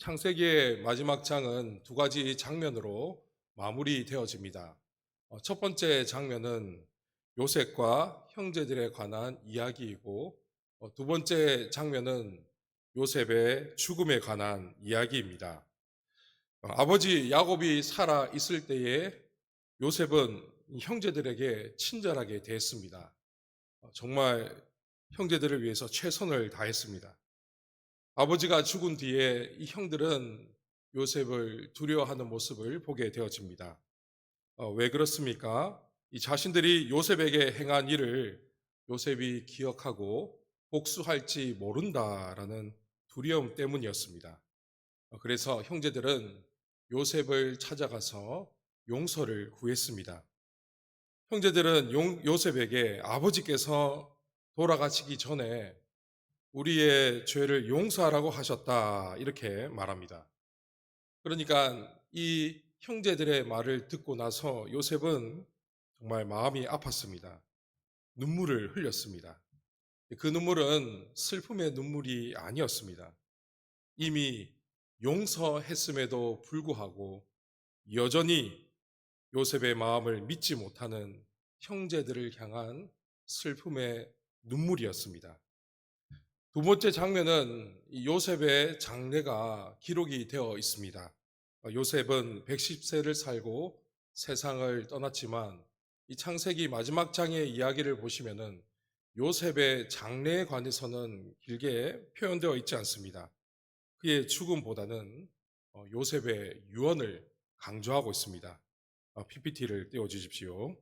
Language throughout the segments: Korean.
창세기의 마지막 장은 두 가지 장면으로 마무리되어집니다. 첫 번째 장면은 요셉과 형제들에 관한 이야기이고, 두 번째 장면은 요셉의 죽음에 관한 이야기입니다. 아버지 야곱이 살아 있을 때에 요셉은 형제들에게 친절하게 대했습니다. 정말 형제들을 위해서 최선을 다했습니다. 아버지가 죽은 뒤에 이 형들은 요셉을 두려워하는 모습을 보게 되어집니다. 왜 그렇습니까? 이 자신들이 요셉에게 행한 일을 요셉이 기억하고 복수할지 모른다라는 두려움 때문이었습니다. 그래서 형제들은 요셉을 찾아가서 용서를 구했습니다. 형제들은 요셉에게 아버지께서 돌아가시기 전에 우리의 죄를 용서하라고 하셨다, 이렇게 말합니다. 그러니까 이 형제들의 말을 듣고 나서 요셉은 정말 마음이 아팠습니다. 눈물을 흘렸습니다. 그 눈물은 슬픔의 눈물이 아니었습니다. 이미 용서했음에도 불구하고 여전히 요셉의 마음을 믿지 못하는 형제들을 향한 슬픔의 눈물이었습니다. 두 번째 장면은 요셉의 장례가 기록이 되어 있습니다. 요셉은 110세를 살고 세상을 떠났지만 이 창세기 마지막 장의 이야기를 보시면은 요셉의 장래에 관해서는 길게 표현되어 있지 않습니다. 그의 죽음보다는 요셉의 유언을 강조하고 있습니다. PPT를 띄워주십시오.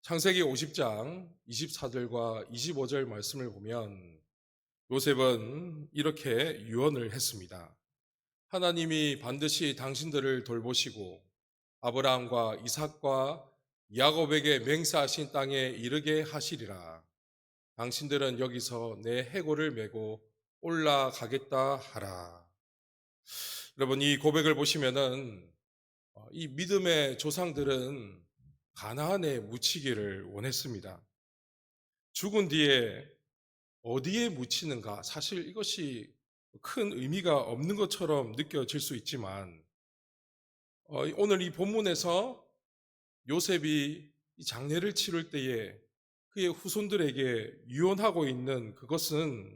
창세기 50장 24절과 25절 말씀을 보면 요셉은 이렇게 유언을 했습니다. 하나님이 반드시 당신들을 돌보시고 아브라함과 이삭과 야곱에게 맹세하신 땅에 이르게 하시리라. 당신들은 여기서 내 해골을 메고 올라가겠다 하라. 여러분, 이 고백을 보시면은 이 믿음의 조상들은 가나안에 묻히기를 원했습니다. 죽은 뒤에 어디에 묻히는가? 사실 이것이 큰 의미가 없는 것처럼 느껴질 수 있지만, 오늘 이 본문에서 요셉이 이 장례를 치를 때에 그의 후손들에게 유언하고 있는 그것은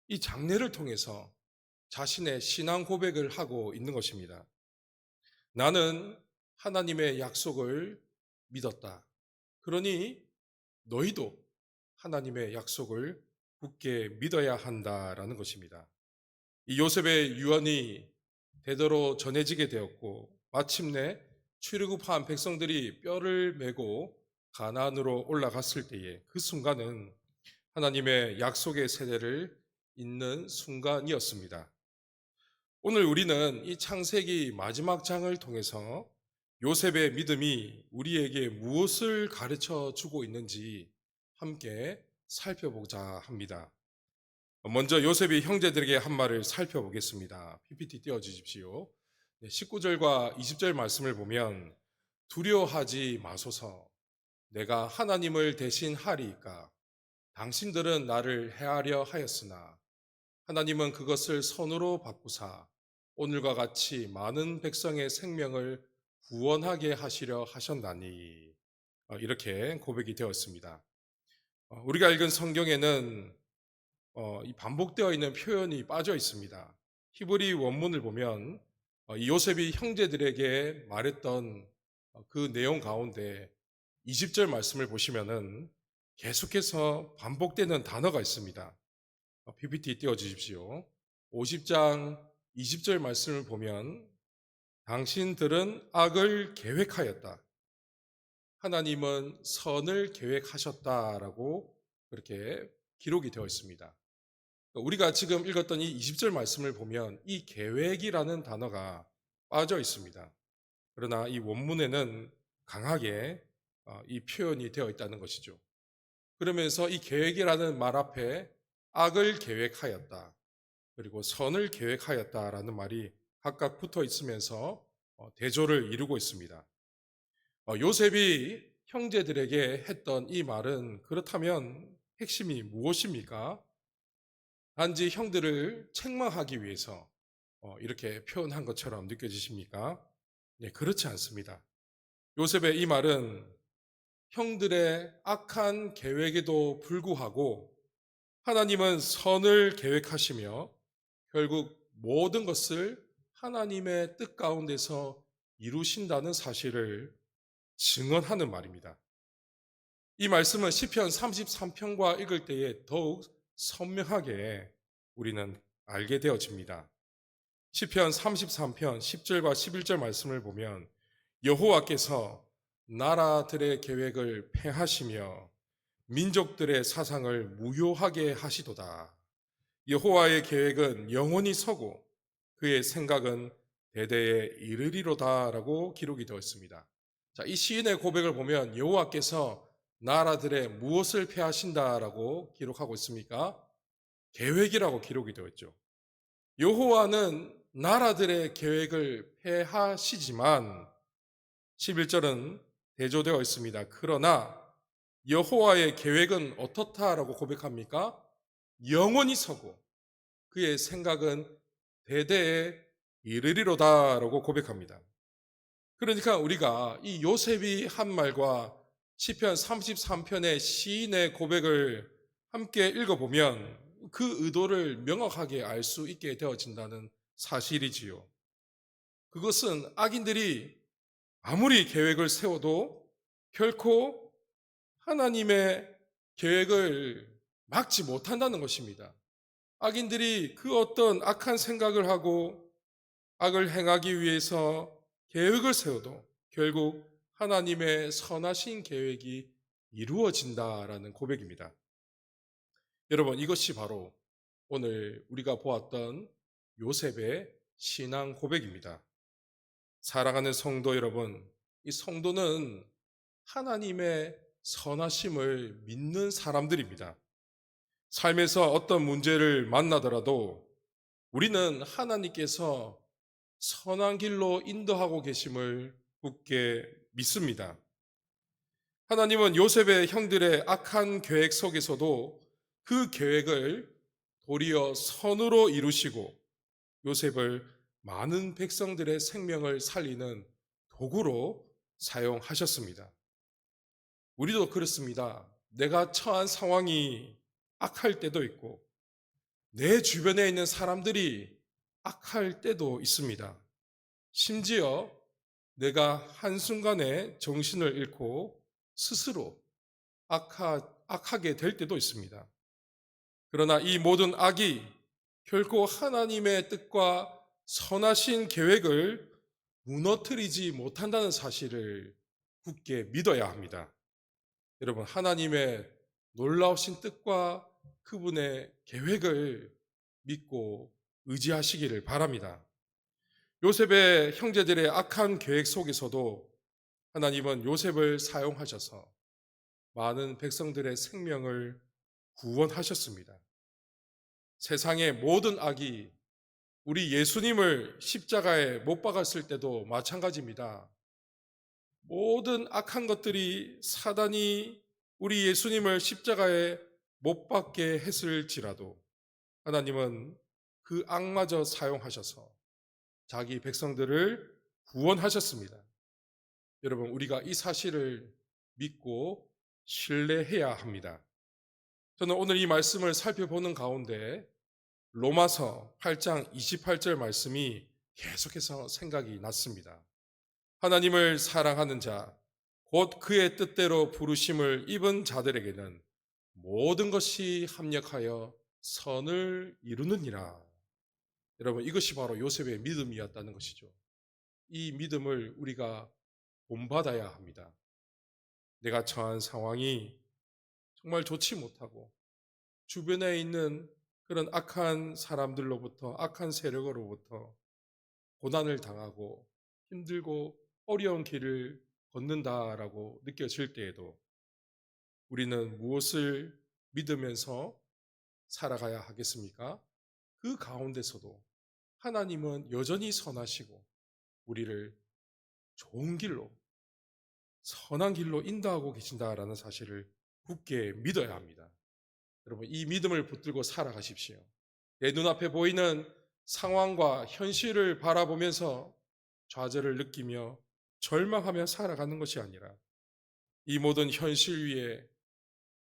이 장례를 통해서 자신의 신앙 고백을 하고 있는 것입니다. 나는 하나님의 약속을 믿었다. 그러니 너희도 하나님의 약속을 굳게 믿어야 한다라는 것입니다. 이 요셉의 유언이 대대로 전해지게 되었고 마침내 출애굽한 백성들이 뼈를 메고 가나안으로 올라갔을 때에 그 순간은 하나님의 약속의 세대를 잇는 순간이었습니다. 오늘 우리는 이 창세기 마지막 장을 통해서 요셉의 믿음이 우리에게 무엇을 가르쳐 주고 있는지 함께 살펴보자 합니다. 먼저 요셉이 형제들에게 한 말을 살펴보겠습니다. PPT 띄워주십시오. 19절과 20절 말씀을 보면 두려워하지 마소서, 내가 하나님을 대신하리이까. 당신들은 나를 해하려 하였으나 하나님은 그것을 선으로 바꾸사 오늘과 같이 많은 백성의 생명을 구원하게 하시려 하셨나니. 이렇게 고백이 되었습니다. 우리가 읽은 성경에는 이 반복되어 있는 표현이 빠져 있습니다. 히브리 원문을 보면 이 요셉이 형제들에게 말했던 그 내용 가운데 20절 말씀을 보시면은 계속해서 반복되는 단어가 있습니다. PPT 띄워주십시오. 50장 20절 말씀을 보면 당신들은 악을 계획하였다. 하나님은 선을 계획하셨다라고 그렇게 기록이 되어 있습니다. 우리가 지금 읽었던 이 20절 말씀을 보면 이 계획이라는 단어가 빠져 있습니다. 그러나 이 원문에는 강하게 이 표현이 되어 있다는 것이죠. 그러면서 이 계획이라는 말 앞에 악을 계획하였다, 그리고 선을 계획하였다라는 말이 각각 붙어 있으면서 대조를 이루고 있습니다. 요셉이 형제들에게 했던 이 말은 그렇다면 핵심이 무엇입니까? 단지 형들을 책망하기 위해서, 이렇게 표현한 것처럼 느껴지십니까? 네, 그렇지 않습니다. 요셉의 이 말은 형들의 악한 계획에도 불구하고 하나님은 선을 계획하시며 결국 모든 것을 하나님의 뜻 가운데서 이루신다는 사실을 증언하는 말입니다. 이 말씀은 시편 33편과 읽을 때에 더욱 선명하게 우리는 알게 되어집니다. 시편 33편 10절과 11절 말씀을 보면 여호와께서 나라들의 계획을 폐하시며 민족들의 사상을 무효하게 하시도다. 여호와의 계획은 영원히 서고 그의 생각은 대대에 이르리로다라고 기록이 되어 있습니다. 자, 이 시인의 고백을 보면 여호와께서 나라들의 무엇을 폐하신다라고 기록하고 있습니까? 계획이라고 기록이 되어 있죠. 여호와는 나라들의 계획을 폐하시지만 11절은 대조되어 있습니다. 그러나 여호와의 계획은 어떻다라고 고백합니까? 영원히 서고 그의 생각은 대대에 이르리로다라고 고백합니다. 그러니까 우리가 이 요셉이 한 말과 시편 33편의 시인의 고백을 함께 읽어보면 그 의도를 명확하게 알 수 있게 되어진다는 사실이지요. 그것은 악인들이 아무리 계획을 세워도 결코 하나님의 계획을 막지 못한다는 것입니다. 악인들이 그 어떤 악한 생각을 하고 악을 행하기 위해서 계획을 세워도 결국 하나님의 선하신 계획이 이루어진다라는 고백입니다. 여러분, 이것이 바로 오늘 우리가 보았던 요셉의 신앙 고백입니다. 사랑하는 성도 여러분, 이 성도는 하나님의 선하심을 믿는 사람들입니다. 삶에서 어떤 문제를 만나더라도 우리는 하나님께서 선한 길로 인도하고 계심을 굳게 믿습니다. 하나님은 요셉의 형들의 악한 계획 속에서도 그 계획을 도리어 선으로 이루시고 요셉을 많은 백성들의 생명을 살리는 도구로 사용하셨습니다. 우리도 그렇습니다. 내가 처한 상황이 악할 때도 있고 내 주변에 있는 사람들이 악할 때도 있습니다. 심지어 내가 한순간에 정신을 잃고 스스로 악하게 될 때도 있습니다. 그러나 이 모든 악이 결코 하나님의 뜻과 선하신 계획을 무너뜨리지 못한다는 사실을 굳게 믿어야 합니다. 여러분, 하나님의 놀라우신 뜻과 그분의 계획을 믿고 의지하시기를 바랍니다. 요셉의 형제들의 악한 계획 속에서도 하나님은 요셉을 사용하셔서 많은 백성들의 생명을 구원하셨습니다. 세상의 모든 악이 우리 예수님을 십자가에 못 박았을 때도 마찬가지입니다. 모든 악한 것들이 사단이 우리 예수님을 십자가에 못 박게 했을지라도 하나님은 그 악마저 사용하셔서 자기 백성들을 구원하셨습니다. 여러분, 우리가 이 사실을 믿고 신뢰해야 합니다. 저는 오늘 이 말씀을 살펴보는 가운데 로마서 8장 28절 말씀이 계속해서 생각이 났습니다. 하나님을 사랑하는 자, 곧 그의 뜻대로 부르심을 입은 자들에게는 모든 것이 합력하여 선을 이루느니라. 여러분, 이것이 바로 요셉의 믿음이었다는 것이죠. 이 믿음을 우리가 본받아야 합니다. 내가 처한 상황이 정말 좋지 못하고 주변에 있는 그런 악한 사람들로부터, 악한 세력으로부터 고난을 당하고 힘들고 어려운 길을 걷는다라고 느껴질 때에도 우리는 무엇을 믿으면서 살아가야 하겠습니까? 그 가운데서도 하나님은 여전히 선하시고 우리를 좋은 길로, 선한 길로 인도하고 계신다라는 사실을 굳게 믿어야 합니다. 여러분, 이 믿음을 붙들고 살아가십시오. 내 눈앞에 보이는 상황과 현실을 바라보면서 좌절을 느끼며 절망하며 살아가는 것이 아니라 이 모든 현실 위에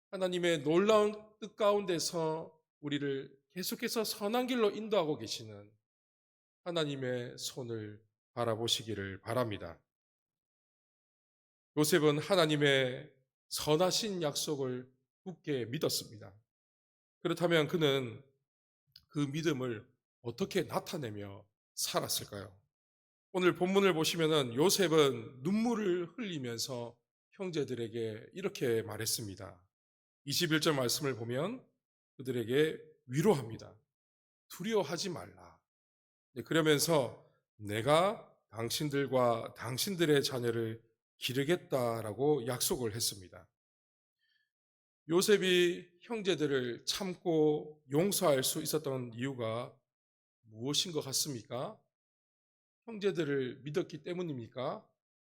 하나님의 놀라운 뜻 가운데서 우리를 계속해서 선한 길로 인도하고 계시는 하나님의 손을 바라보시기를 바랍니다. 요셉은 하나님의 선하신 약속을 굳게 믿었습니다. 그렇다면 그는 그 믿음을 어떻게 나타내며 살았을까요? 오늘 본문을 보시면은 요셉은 눈물을 흘리면서 형제들에게 이렇게 말했습니다. 21절 말씀을 보면 그들에게 위로합니다. 두려워하지 말라. 그러면서 내가 당신들과 당신들의 자녀를 기르겠다라고 약속을 했습니다. 요셉이 형제들을 참고 용서할 수 있었던 이유가 무엇인 것 같습니까? 형제들을 믿었기 때문입니까?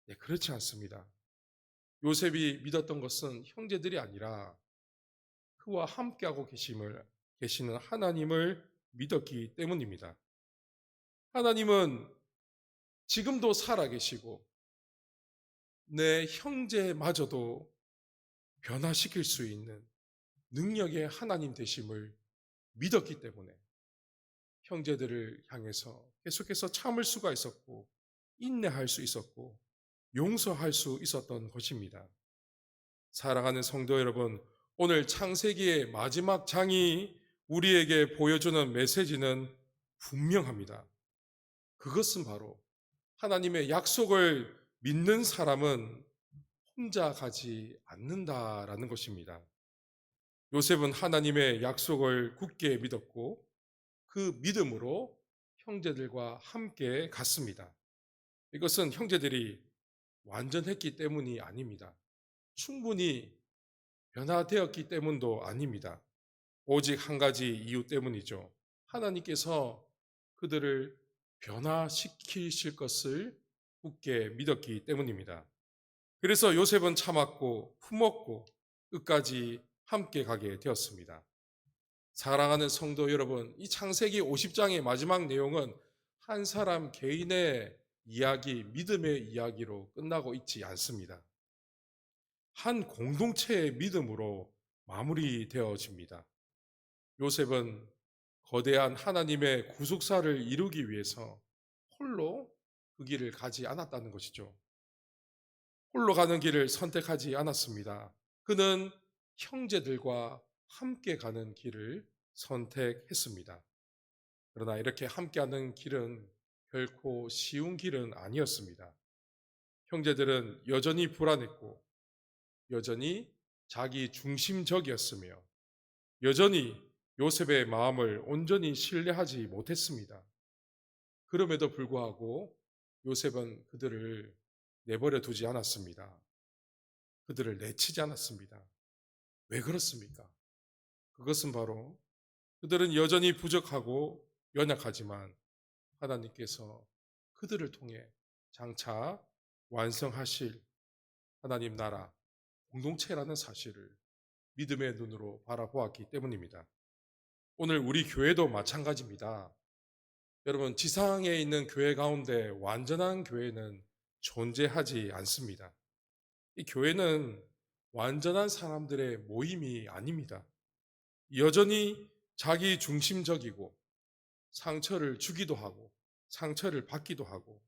네, 그렇지 않습니다. 요셉이 믿었던 것은 형제들이 아니라 그와 함께하고 계시는 하나님을 믿었기 때문입니다. 하나님은 지금도 살아계시고 내 형제마저도 변화시킬 수 있는 능력의 하나님 되심을 믿었기 때문에 형제들을 향해서 계속해서 참을 수가 있었고 인내할 수 있었고 용서할 수 있었던 것입니다. 사랑하는 성도 여러분, 오늘 창세기의 마지막 장이 우리에게 보여주는 메시지는 분명합니다. 그것은 바로 하나님의 약속을 믿는 사람은 혼자 가지 않는다라는 것입니다. 요셉은 하나님의 약속을 굳게 믿었고 그 믿음으로 형제들과 함께 갔습니다. 이것은 형제들이 완전했기 때문이 아닙니다. 충분히 변화되었기 때문도 아닙니다. 오직 한 가지 이유 때문이죠. 하나님께서 그들을 변화시키실 것을 굳게 믿었기 때문입니다. 그래서 요셉은 참았고 품었고 끝까지 함께 가게 되었습니다. 사랑하는 성도 여러분, 이 창세기 50장의 마지막 내용은 한 사람 개인의 이야기, 믿음의 이야기로 끝나고 있지 않습니다. 한 공동체의 믿음으로 마무리되어집니다. 요셉은 거대한 하나님의 구속사를 이루기 위해서 홀로 그 길을 가지 않았다는 것이죠. 홀로 가는 길을 선택하지 않았습니다. 그는 형제들과 함께 가는 길을 선택했습니다. 그러나 이렇게 함께하는 길은 결코 쉬운 길은 아니었습니다. 형제들은 여전히 불안했고 여전히 자기 중심적이었으며 여전히 요셉의 마음을 온전히 신뢰하지 못했습니다. 그럼에도 불구하고 요셉은 그들을 내버려 두지 않았습니다. 그들을 내치지 않았습니다. 왜 그렇습니까? 그것은 바로 그들은 여전히 부족하고 연약하지만 하나님께서 그들을 통해 장차 완성하실 하나님 나라 공동체라는 사실을 믿음의 눈으로 바라보았기 때문입니다. 오늘 우리 교회도 마찬가지입니다. 여러분, 지상에 있는 교회 가운데 완전한 교회는 존재하지 않습니다. 이 교회는 완전한 사람들의 모임이 아닙니다. 여전히 자기 중심적이고 상처를 주기도 하고 상처를 받기도 하고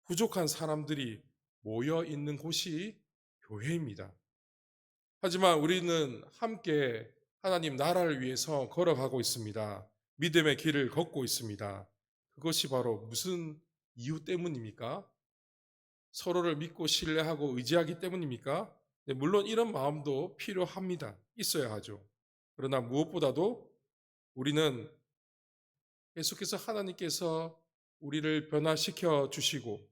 부족한 사람들이 모여 있는 곳이 교회입니다. 하지만 우리는 함께 하나님 나라를 위해서 걸어가고 있습니다. 믿음의 길을 걷고 있습니다. 그것이 바로 무슨 이유 때문입니까? 서로를 믿고 신뢰하고 의지하기 때문입니까? 네, 물론 이런 마음도 필요합니다. 있어야 하죠. 그러나 무엇보다도 우리는 계속해서 하나님께서 우리를 변화시켜 주시고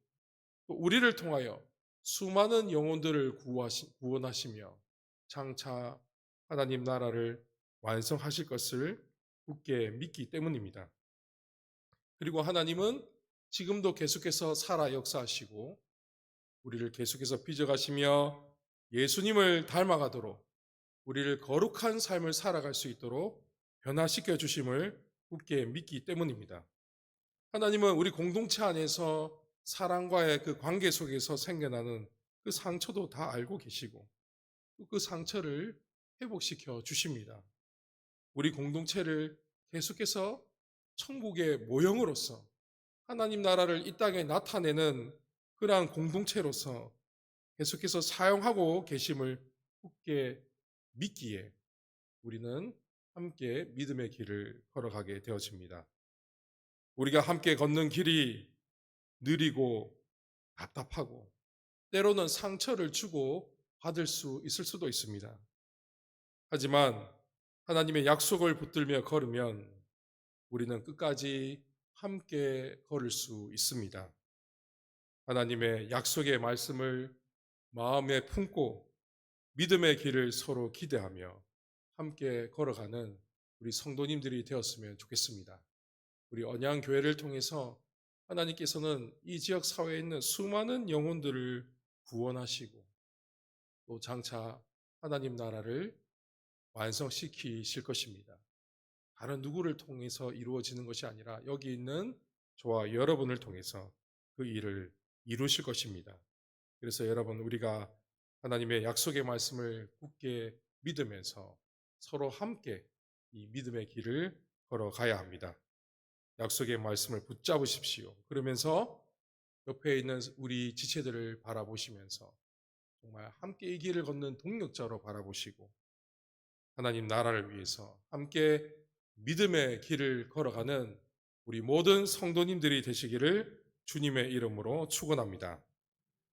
또 우리를 통하여 수많은 영혼들을 구원하시며 장차 하나님 나라를 완성하실 것을 굳게 믿기 때문입니다. 그리고 하나님은 지금도 계속해서 살아 역사하시고 우리를 계속해서 빚어가시며 예수님을 닮아가도록 우리를 거룩한 삶을 살아갈 수 있도록 변화시켜 주심을 굳게 믿기 때문입니다. 하나님은 우리 공동체 안에서 사랑과의 그 관계 속에서 생겨나는 그 상처도 다 알고 계시고 그 상처를 회복시켜 주십니다. 우리 공동체를 계속해서 천국의 모형으로서 하나님 나라를 이 땅에 나타내는 그러한 공동체로서 계속해서 사용하고 계심을 굳게 믿기에 우리는 함께 믿음의 길을 걸어가게 되어집니다. 우리가 함께 걷는 길이 느리고 답답하고 때로는 상처를 주고 받을 수 있을 수도 있습니다. 하지만 하나님의 약속을 붙들며 걸으면 우리는 끝까지 함께 걸을 수 있습니다. 하나님의 약속의 말씀을 마음에 품고 믿음의 길을 서로 기대하며 함께 걸어가는 우리 성도님들이 되었으면 좋겠습니다. 우리 언양교회를 통해서 하나님께서는 이 지역 사회에 있는 수많은 영혼들을 구원하시고 또 장차 하나님 나라를 완성시키실 것입니다. 다른 누구를 통해서 이루어지는 것이 아니라 여기 있는 저와 여러분을 통해서 그 일을 이루실 것입니다. 그래서 여러분, 우리가 하나님의 약속의 말씀을 굳게 믿으면서 서로 함께 이 믿음의 길을 걸어가야 합니다. 약속의 말씀을 붙잡으십시오. 그러면서 옆에 있는 우리 지체들을 바라보시면서 정말 함께 이 길을 걷는 동력자로 바라보시고 하나님 나라를 위해서 함께 믿음의 길을 걸어가는 우리 모든 성도님들이 되시기를 주님의 이름으로 축원합니다.